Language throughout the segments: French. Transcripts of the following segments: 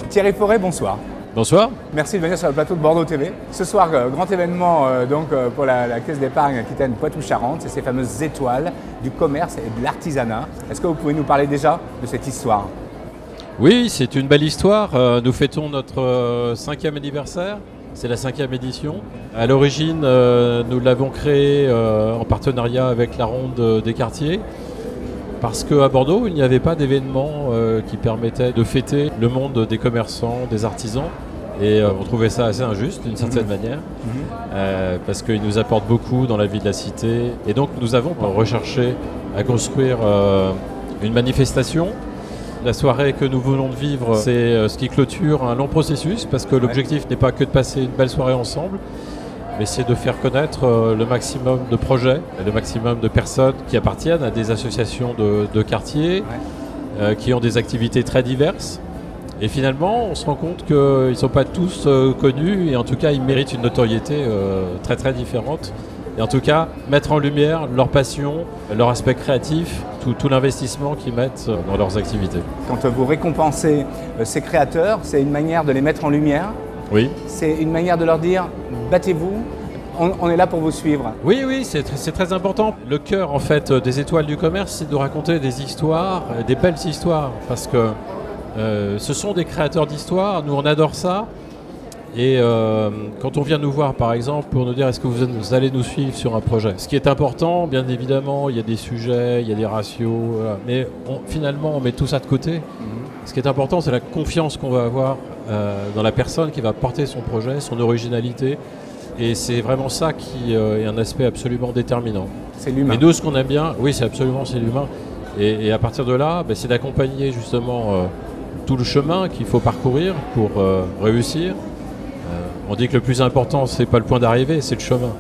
Thierry Forêt, bonsoir. Bonsoir. Merci de venir sur le plateau de Bordeaux TV. Ce soir, grand événement pour la Caisse d'épargne Aquitaine Poitou-Charentes, c'est ces fameuses étoiles du commerce et de l'artisanat. Est-ce que vous pouvez nous parler déjà de cette histoire? Oui, c'est une belle histoire. Nous fêtons notre 5e anniversaire. C'est la 5e édition. À l'origine, nous l'avons créée en partenariat avec la Ronde des quartiers. Parce qu'à Bordeaux, il n'y avait pas d'événement qui permettait de fêter le monde des commerçants, des artisans. Et on trouvait ça assez injuste d'une certaine manière, parce qu'ils nous apportent beaucoup dans la vie de la cité. Et donc nous avons recherché à construire une manifestation. La soirée que nous venons de vivre, c'est ce qui clôture un long processus, parce que l'objectif n'est pas que de passer une belle soirée ensemble, mais c'est de faire connaître le maximum de projets, le maximum de personnes qui appartiennent à des associations de quartier, qui ont des activités très diverses. Et finalement, on se rend compte qu'ils ne sont pas tous connus, et en tout cas, ils méritent une notoriété très très différente. Et en tout cas, mettre en lumière leur passion, leur aspect créatif, tout l'investissement qu'ils mettent dans leurs activités. Quand vous récompensez ces créateurs, c'est une manière de les mettre en lumière. Oui. C'est une manière de leur dire « battez-vous, on est là pour vous suivre ». Oui, oui, c'est très important. Le cœur en fait des étoiles du commerce, c'est de raconter des histoires, des belles histoires, parce que ce sont des créateurs d'histoires, nous on adore ça. Et quand on vient nous voir par exemple pour nous dire est-ce que vous allez nous suivre sur un projet, ce qui est important, bien évidemment, il y a des sujets, il y a des ratios, mais finalement on met tout ça de côté. Ce qui est important, c'est la confiance qu'on va avoir dans la personne qui va porter son projet, son originalité. Et c'est vraiment ça qui est un aspect absolument déterminant. C'est l'humain. Et nous, ce qu'on aime bien, oui, c'est l'humain. Et à partir de là, c'est d'accompagner justement tout le chemin qu'il faut parcourir pour réussir. On dit que le plus important, c'est pas le point d'arrivée, c'est le chemin.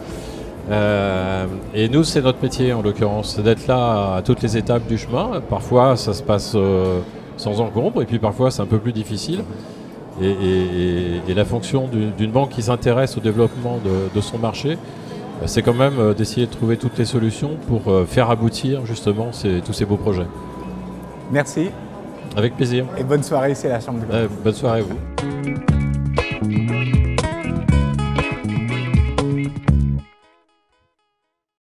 Et nous, c'est notre métier en l'occurrence, c'est d'être là à toutes les étapes du chemin. Parfois, ça se passe sans encombre, et puis parfois, c'est un peu plus difficile. Et la fonction d'une banque qui s'intéresse au développement de son marché, c'est quand même d'essayer de trouver toutes les solutions pour faire aboutir justement tous ces beaux projets. Merci. Avec plaisir. Et bonne soirée ici à la Chambre de commerce. Bonne soirée à vous.